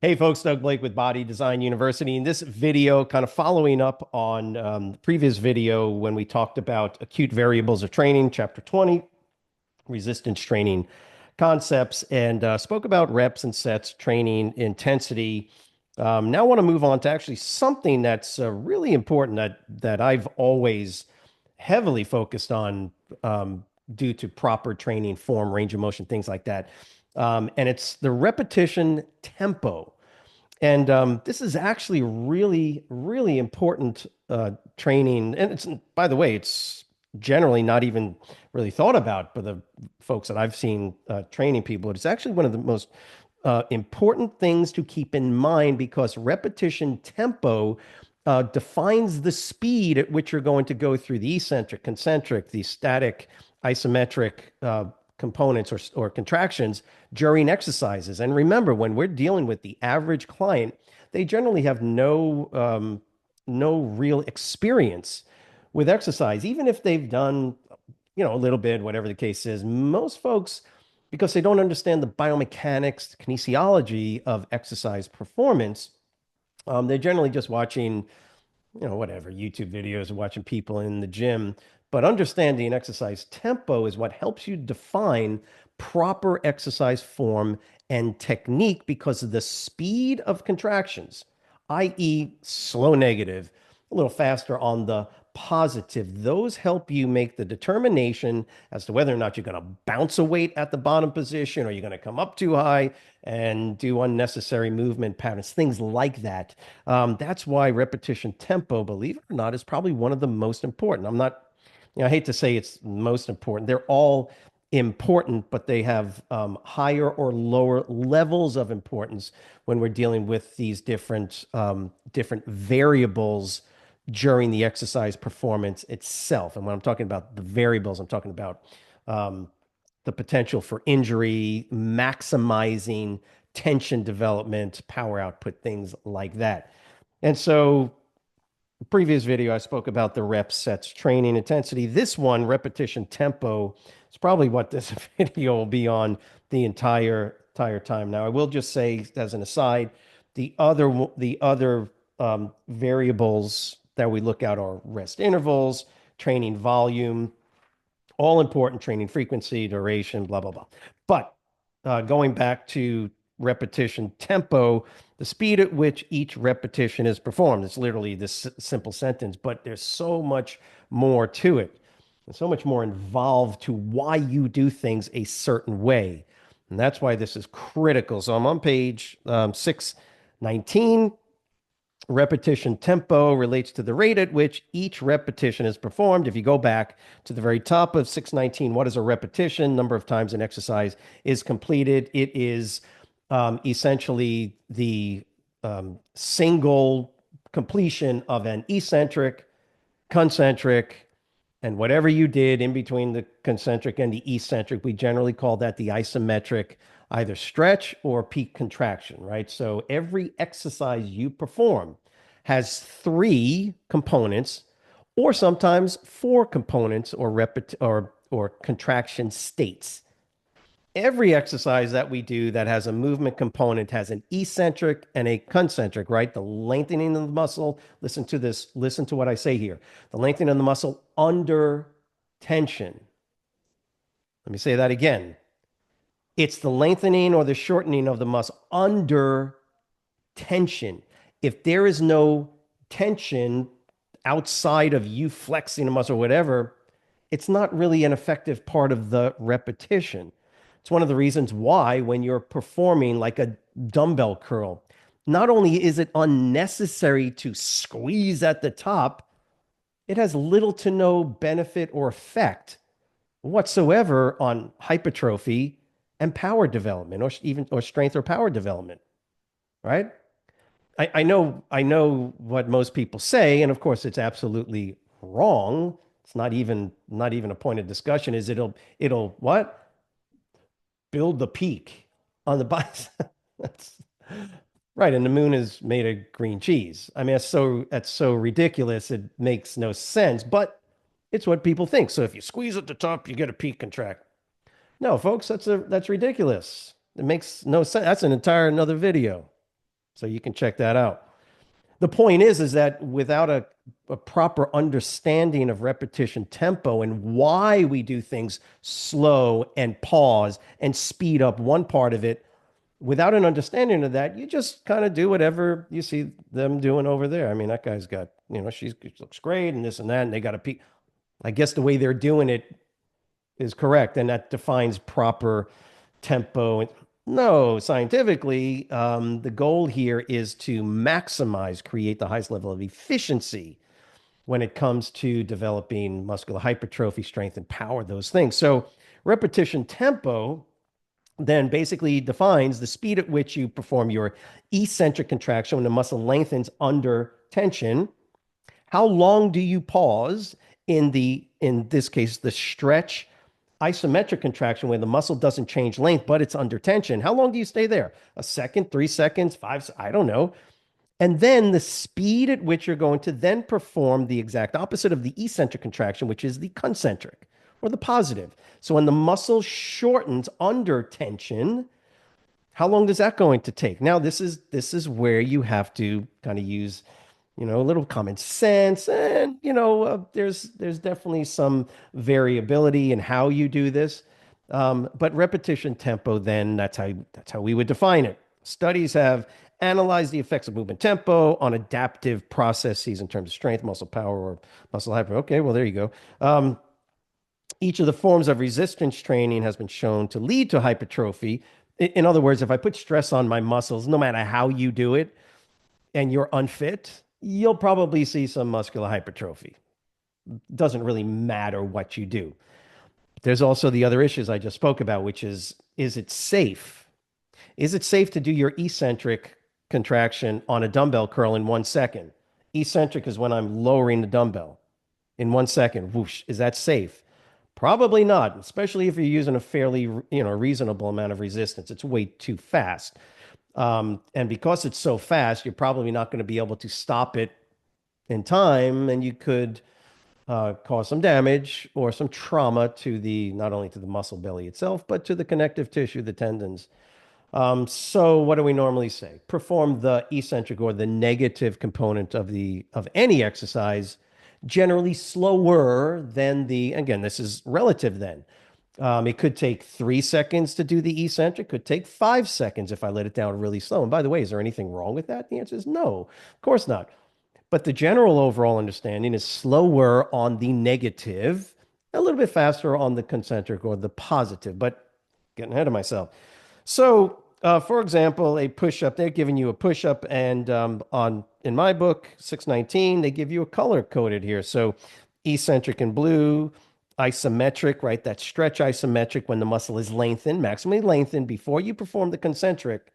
Hey folks, Doug Blake with Body Design University. In this video, kind of following up on the previous video when we talked about acute variables of training, chapter 20, resistance training concepts, and spoke about reps and sets, training intensity. Now I want to move on to actually something that's really important that I've always heavily focused on due to proper training, form, range of motion, things like that. And it's the repetition tempo. And this is actually really, really important training. And it's, by the way, it's generally not even really thought about by the folks that I've seen training people. It's actually one of the most important things to keep in mind because repetition tempo defines the speed at which you're going to go through the eccentric, concentric, the static, isometric components or contractions during exercises. And remember, when we're dealing with the average client, they generally have no real experience with exercise, even if they've done, a little bit, whatever the case is. Most folks, because they don't understand the biomechanics, kinesiology of exercise performance, they're generally just watching whatever, YouTube videos, watching people in the gym. But understanding exercise tempo is what helps you define proper exercise form and technique because of the speed of contractions, i.e., slow negative, a little faster on the positive. Those help you make the determination as to whether or not you're going to bounce a weight at the bottom position or you're going to come up too high and do unnecessary movement patterns, things like that. That's why repetition tempo, believe it or not, is probably one of the most important. I'm not, I hate to say it's most important. They're all important, but they have higher or lower levels of importance when we're dealing with these different variables during the exercise performance itself. And when I'm talking about the variables, I'm talking about um, the potential for injury, maximizing tension development, power output, things like that. And so, previous video, I spoke about the reps, sets, training intensity. This one, repetition tempo, is probably what this video will be on the entire time. Now, I will just say, as an aside, the other variables that we look at are rest intervals, training volume, all important, training frequency, duration, blah, blah, blah. But going back to repetition tempo, the speed at which each repetition is performed. It's literally this simple sentence, but there's so much more to it and so much more involved to why you do things a certain way. And that's why this is critical. So I'm on page 619. Repetition tempo relates to the rate at which each repetition is performed. If you go back to the very top of 619, what is a repetition? Number of times an exercise is completed. It is essentially the single completion of an eccentric, concentric, and whatever you did in between the concentric and the eccentric. We generally call that the isometric, either stretch or peak contraction, right? So every exercise you perform has three components, or sometimes four components or contraction states. Every exercise that we do that has a movement component has an eccentric and a concentric, right? The lengthening of the muscle. Listen to this. Listen to what I say here. The lengthening of the muscle under tension. Let me say that again. It's the lengthening or the shortening of the muscle under tension. If there is no tension outside of you flexing a muscle or whatever, it's not really an effective part of the repetition. It's one of the reasons why, when you're performing like a dumbbell curl, not only is it unnecessary to squeeze at the top, it has little to no benefit or effect whatsoever on hypertrophy and power development, or even or strength or power development, right? I know what most people say, and of course it's absolutely wrong. It's not even a point of discussion. Is it'll what? Build the peak on the bicep. That's right. And the moon is made of green cheese. I mean, that's so ridiculous. It makes no sense, but it's what people think. So if you squeeze at the top, you get a peak contract. No, folks, that's ridiculous. It makes no sense. That's an entire another video. So you can check that out. The point is that without a proper understanding of repetition tempo and why we do things slow and pause and speed up one part of it, without an understanding of that, you just kind of do whatever you see them doing over there. I mean, that guy's got, she looks great and this and that, and they got a peak. I guess the way they're doing it is correct, and that defines proper tempo. No, scientifically, the goal here is to maximize, create the highest level of efficiency when it comes to developing muscular hypertrophy, strength, and power, those things. So, repetition tempo then basically defines the speed at which you perform your eccentric contraction when the muscle lengthens under tension. How long do you pause in this case, the stretch isometric contraction where the muscle doesn't change length, but it's under tension? How long do you stay there? A second, 3 seconds, five, I don't know. And then the speed at which you're going to then perform the exact opposite of the eccentric contraction, which is the concentric or the positive. So when the muscle shortens under tension, how long is that going to take? Now, this is where you have to kind of use, a little common sense, and there's definitely some variability in how you do this. But repetition tempo, then that's how we would define it. Studies have analyzed the effects of movement tempo on adaptive processes in terms of strength, muscle power, or muscle hyper. Okay, well there you go. Each of the forms of resistance training has been shown to lead to hypertrophy. In other words, if I put stress on my muscles, no matter how you do it, and you're unfit, you'll probably see some muscular hypertrophy. Doesn't really matter what you do. There's also the other issues I just spoke about, which is it safe? Is it safe to do your eccentric contraction on a dumbbell curl in 1 second? Eccentric is when I'm lowering the dumbbell in 1 second. Whoosh, is that safe? Probably not, especially if you're using a fairly, reasonable amount of resistance. It's way too fast. And because it's so fast, you're probably not going to be able to stop it in time, and you could cause some damage or some trauma to not only to the muscle belly itself, but to the connective tissue, the tendons. So what do we normally say? Perform the eccentric or the negative component of any exercise generally slower than again, this is relative then. It could take 3 seconds to do the eccentric, could take 5 seconds if I let it down really slow. And by the way, is there anything wrong with that? The answer is no, of course not. But the general overall understanding is slower on the negative, a little bit faster on the concentric or the positive, but getting ahead of myself. So, for example, a push-up, they're giving you a push-up, and in my book, 619, they give you a color coded here. So eccentric in blue, isometric, right? That stretch isometric when the muscle is lengthened, maximally lengthened before you perform the concentric.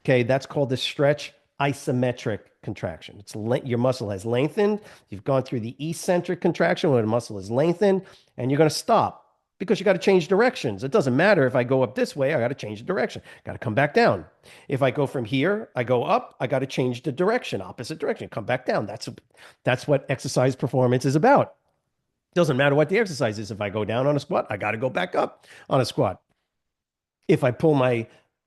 Okay, that's called the stretch isometric contraction. Your muscle has lengthened. You've gone through the eccentric contraction where the muscle is lengthened, and you're going to stop because you got to change directions. It doesn't matter if I go up this way, I got to change the direction. Got to come back down. If I go from here, I go up, I got to change the direction, opposite direction, come back down. That's what exercise performance is about. Doesn't matter what the exercise is. If I go down on a squat, I got to go back up on a squat. If I pull my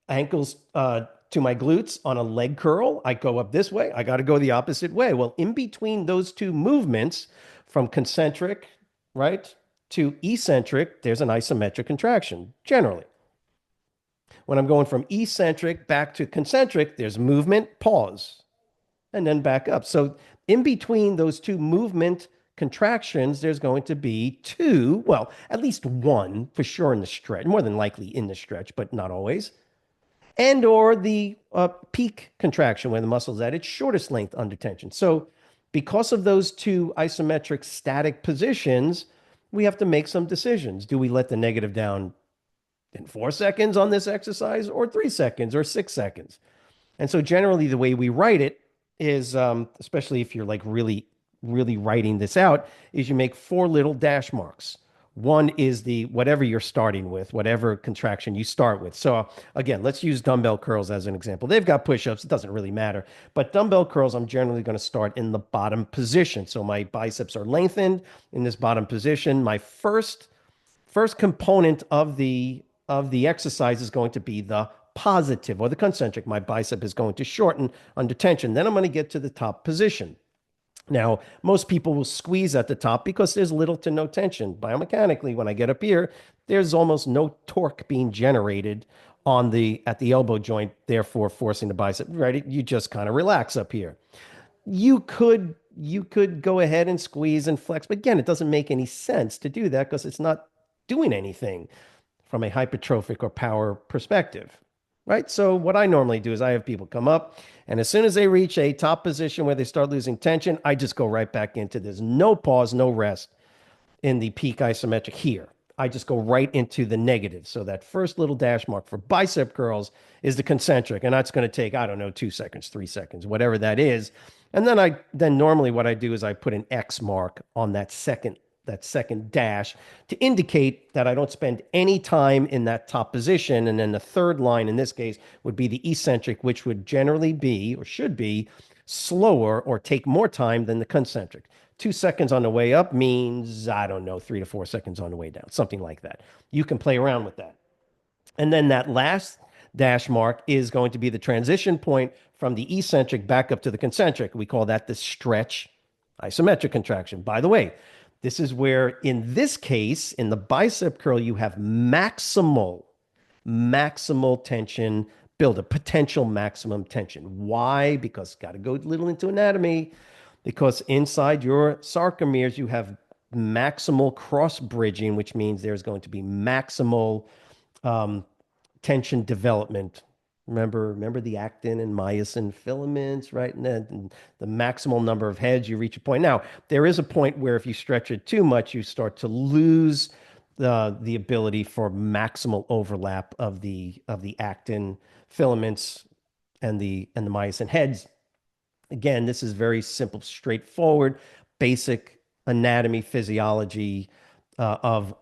ankles to my glutes on a leg curl, I go up this way, I got to go the opposite way. Well, in between those two movements, from concentric, right, to eccentric, there's an isometric contraction, generally. When I'm going from eccentric back to concentric, there's movement, pause, and then back up. So in between those two movement contractions, there's going to be two, well, at least one for sure in the stretch, more than likely in the stretch, but not always. And or the peak contraction when the muscle is at its shortest length under tension. So because of those two isometric static positions, we have to make some decisions. Do we let the negative down in 4 seconds on this exercise, or 3 seconds, or 6 seconds? And so generally the way we write it is, especially if you're like really, really writing this out, is you make 4 little dash marks. One is the whatever you're starting with, whatever contraction you start with. So again, let's use dumbbell curls as an example. They've got push-ups. It doesn't really matter. But dumbbell curls, I'm generally going to start in the bottom position. So my biceps are lengthened in this bottom position. My first component of the exercise is going to be the positive or the concentric. My bicep is going to shorten under tension. Then I'm going to get to the top position. Now, most people will squeeze at the top because there's little to no tension. Biomechanically, when I get up here, there's almost no torque being generated on the at the elbow joint, therefore forcing the bicep, right? You just kind of relax up here. You could go ahead and squeeze and flex, but again, it doesn't make any sense to do that because it's not doing anything from a hypertrophic or power perspective, right? So what I normally do is I have people come up, and as soon as they reach a top position where they start losing tension, I just go right back into this. No pause, no rest in the peak isometric here. I just go right into the negative. So that first little dash mark for bicep curls is the concentric, and that's going to take, I don't know, 2 seconds, 3 seconds, whatever that is. And then normally what I do is I put an X mark on that second dash to indicate that I don't spend any time in that top position. And then the third line in this case would be the eccentric, which would generally be or should be slower or take more time than the concentric. 2 seconds on the way up means, I don't know, 3 to 4 seconds on the way down, something like that. You can play around with that. And then that last dash mark is going to be the transition point from the eccentric back up to the concentric. We call that the stretch isometric contraction. By the way, this is where, in this case, in the bicep curl, you have maximal tension build a potential maximum tension. Why? Because got to go a little into anatomy. Because inside your sarcomeres, you have maximal cross bridging, which means there's going to be maximal um, tension development. Remember the actin and myosin filaments, right? And then the maximal number of heads, you reach a point. Now, there is a point where if you stretch it too much, you start to lose the ability for maximal overlap of the actin filaments and the myosin heads. Again, this is very simple, straightforward, basic anatomy, physiology of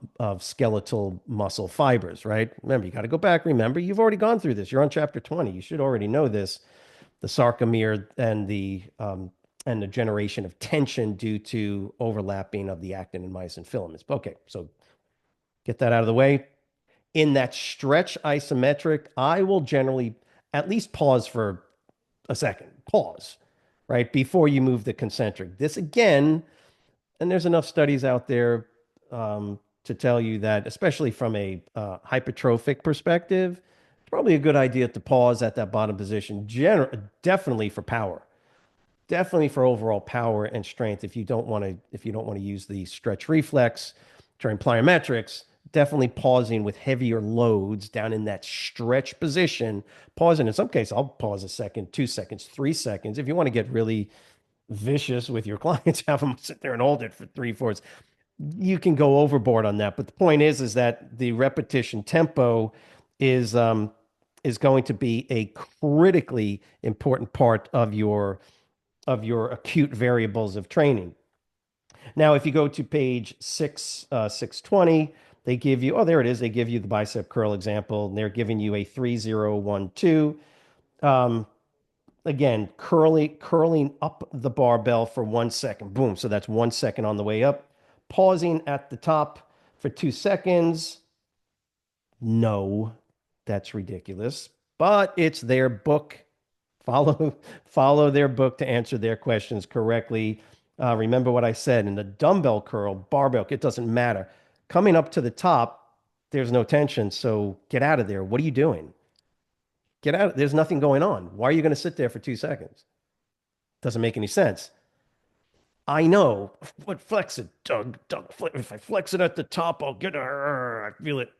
skeletal muscle fibers, right? Remember, you got to go back. Remember, you've already gone through this. You're on chapter 20. You should already know this. The sarcomere and the generation of tension due to overlapping of the actin and myosin filaments. Okay, so get that out of the way. In that stretch isometric, I will generally at least pause for a second. Pause, right? Before you move the concentric. This again, and there's enough studies out there to tell you that, especially from a hypertrophic perspective, it's probably a good idea to pause at that bottom position. Definitely for power, definitely for overall power and strength. If you don't want to use the stretch reflex during plyometrics, definitely pausing with heavier loads down in that stretch position. Pausing in some cases, I'll pause a second, 2 seconds, 3 seconds. If you want to get really vicious with your clients, have them sit there and hold it for 3 4s. You can go overboard on that, but the point is that the repetition tempo is is going to be a critically important part of your acute variables of training. Now, if you go to page 620, they give you, oh, there it is. They give you the bicep curl example, and they're giving you a 3012. Um, Again, curling up the barbell for 1 second. Boom. So that's 1 second on the way up. Pausing at the top for 2 seconds. No, that's ridiculous. But it's their book. Follow their book to answer their questions correctly. Remember what I said in the dumbbell curl, barbell, it doesn't matter. Coming up to the top, there's no tension. So get out of there. What are you doing? Get out. There's nothing going on. Why are you going to sit there for 2 seconds? Doesn't make any sense. I know, but flex it, Doug. Doug, if I flex it at the top, I'll get. I feel it.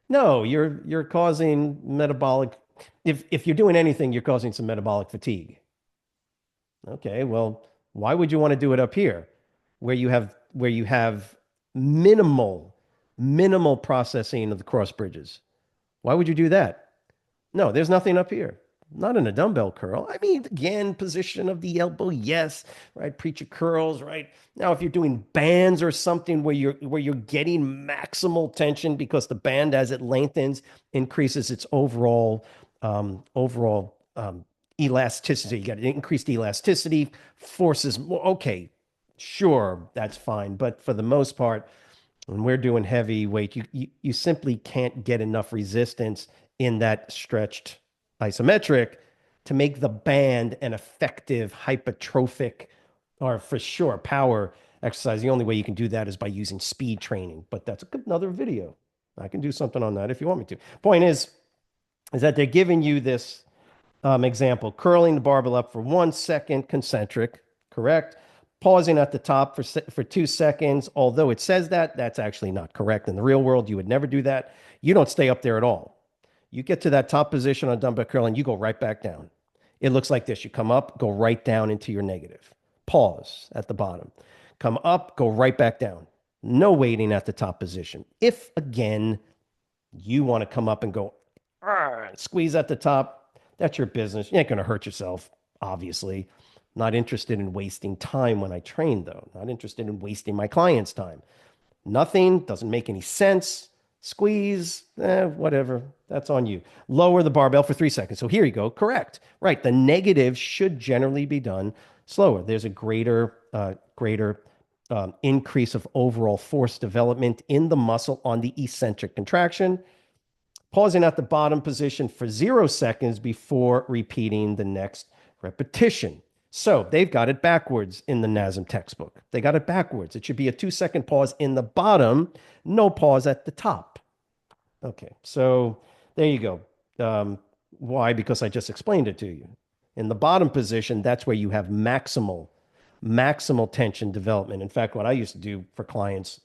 No, you're causing metabolic. If you're doing anything, you're causing some metabolic fatigue. Okay, well, why would you want to do it up here, where you have minimal processing of the cross bridges? Why would you do that? No, there's nothing up here. Not in a dumbbell curl. I mean, again, position of the elbow, yes, right? Preacher curls, right? Now, if you're doing bands or something where you're getting maximal tension because the band, as it lengthens, increases its overall elasticity. You got increased elasticity, forces more. Okay, sure, that's fine. But for the most part, when we're doing heavy weight, you simply can't get enough resistance in that stretched isometric to make the band an effective hypertrophic or for sure power exercise. The only way you can do that is by using speed training, but that's another video. I can do something on that if you want me to. Point is that they're giving you this example, curling the barbell up for 1 second concentric, correct? Pausing at the top for 2 seconds. Although it says that, that's actually not correct. In the real world, you would never do that. You don't stay up there at all. You get to that top position on dumbbell curl and you go right back down. It looks like this. You come up, go right down into your negative. Pause at the bottom. Come up, go right back down. No waiting at the top position. If again, you want to come up and go, squeeze at the top, that's your business. You ain't going to hurt yourself, obviously. Not interested in wasting time when I train, though. Not interested in wasting my client's time. Nothing, doesn't make any sense. Squeeze, whatever. That's on you. Lower the barbell for 3 seconds. So here you go. Correct. Right. The negative should generally be done slower. There's a greater increase of overall force development in the muscle on the eccentric contraction. Pausing at the bottom position for 0 seconds before repeating the next repetition. So they've got it backwards in the NASM textbook. They got it backwards. It should be a 2 second pause in the bottom, no pause at the top. Okay, so there you go. Why? Because I just explained it to you. In the bottom position, that's where you have maximal tension development. In fact, what I used to do for clients,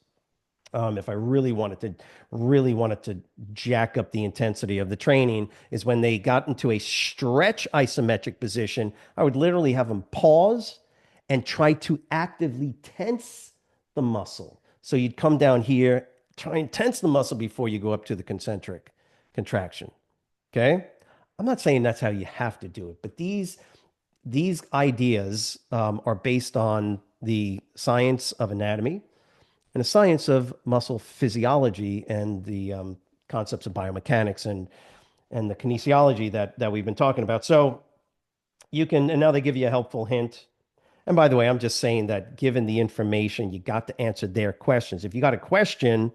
if I really wanted to jack up the intensity of the training, is when they got into a stretch isometric position, I would literally have them pause and try to actively tense the muscle. So you'd come down here, try and tense the muscle before you go up to the concentric contraction. Okay. I'm not saying that's how you have to do it, but these ideas are based on the science of anatomy and a science of muscle physiology and the concepts of biomechanics and the kinesiology that we've been talking about. So you can, and now they give you a helpful hint. And by the way, I'm just saying that given the information, you got to answer their questions. If you got a question,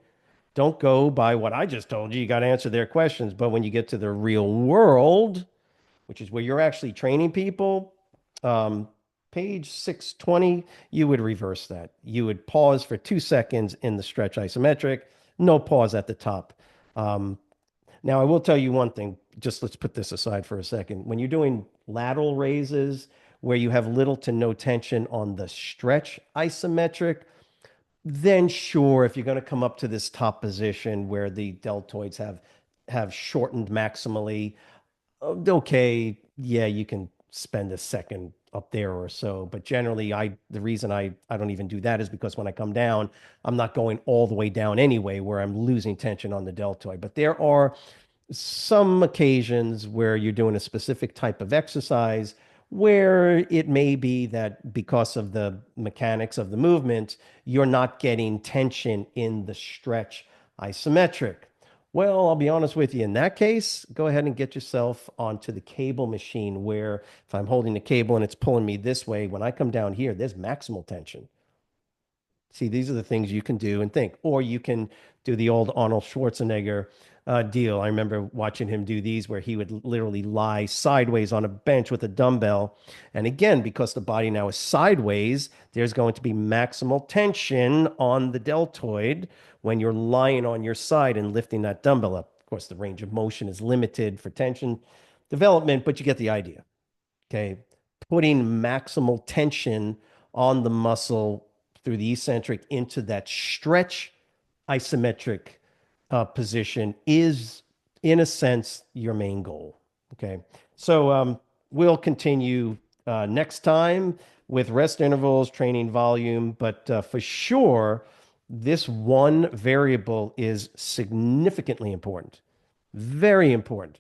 don't go by what I just told you. You got to answer their questions. But when you get to the real world, which is where you're actually training people, page 620, you would reverse that. You would pause for 2 seconds in the stretch isometric, no pause at the top. Now, I will tell you one thing. Just let's put this aside for a second. When you're doing lateral raises where you have little to no tension on the stretch isometric, then sure, if you're going to come up to this top position where the deltoids have shortened maximally, okay, yeah, you can spend a second up there or so. But generally, the reason I don't even do that is because when I come down, I'm not going all the way down anyway, where I'm losing tension on the deltoid. But there are some occasions where you're doing a specific type of exercise where it may be that because of the mechanics of the movement, you're not getting tension in the stretch isometric. Well, I'll be honest with you. In that case, go ahead and get yourself onto the cable machine where if I'm holding the cable and it's pulling me this way, when I come down here, there's maximal tension. See, these are the things you can do and think. Or you can do the old Arnold Schwarzenegger deal. I remember watching him do these where he would literally lie sideways on a bench with a dumbbell. And again, because the body now is sideways, there's going to be maximal tension on the deltoid when you're lying on your side and lifting that dumbbell up. Of course, the range of motion is limited for tension development, but you get the idea. Okay. Putting maximal tension on the muscle through the eccentric into that stretch isometric position is, in a sense, your main goal. Okay. So we'll continue next time with rest intervals, training volume, but for sure, this one variable is significantly important, very important.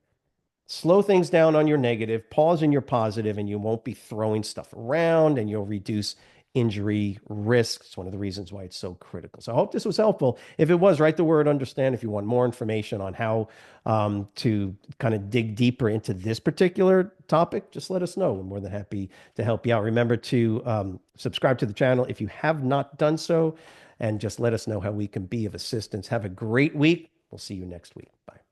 Slow things down on your negative, pause in your positive, and you won't be throwing stuff around and you'll reduce injury risk. It's one of the reasons why it's so critical. So I hope this was helpful. If it was, write the word understand. If you want more information on how to kind of dig deeper into this particular topic, just let us know. We're more than happy to help you out. Remember to subscribe to the channel if you have not done so, and just let us know how we can be of assistance. Have a great week. We'll see you next week. Bye.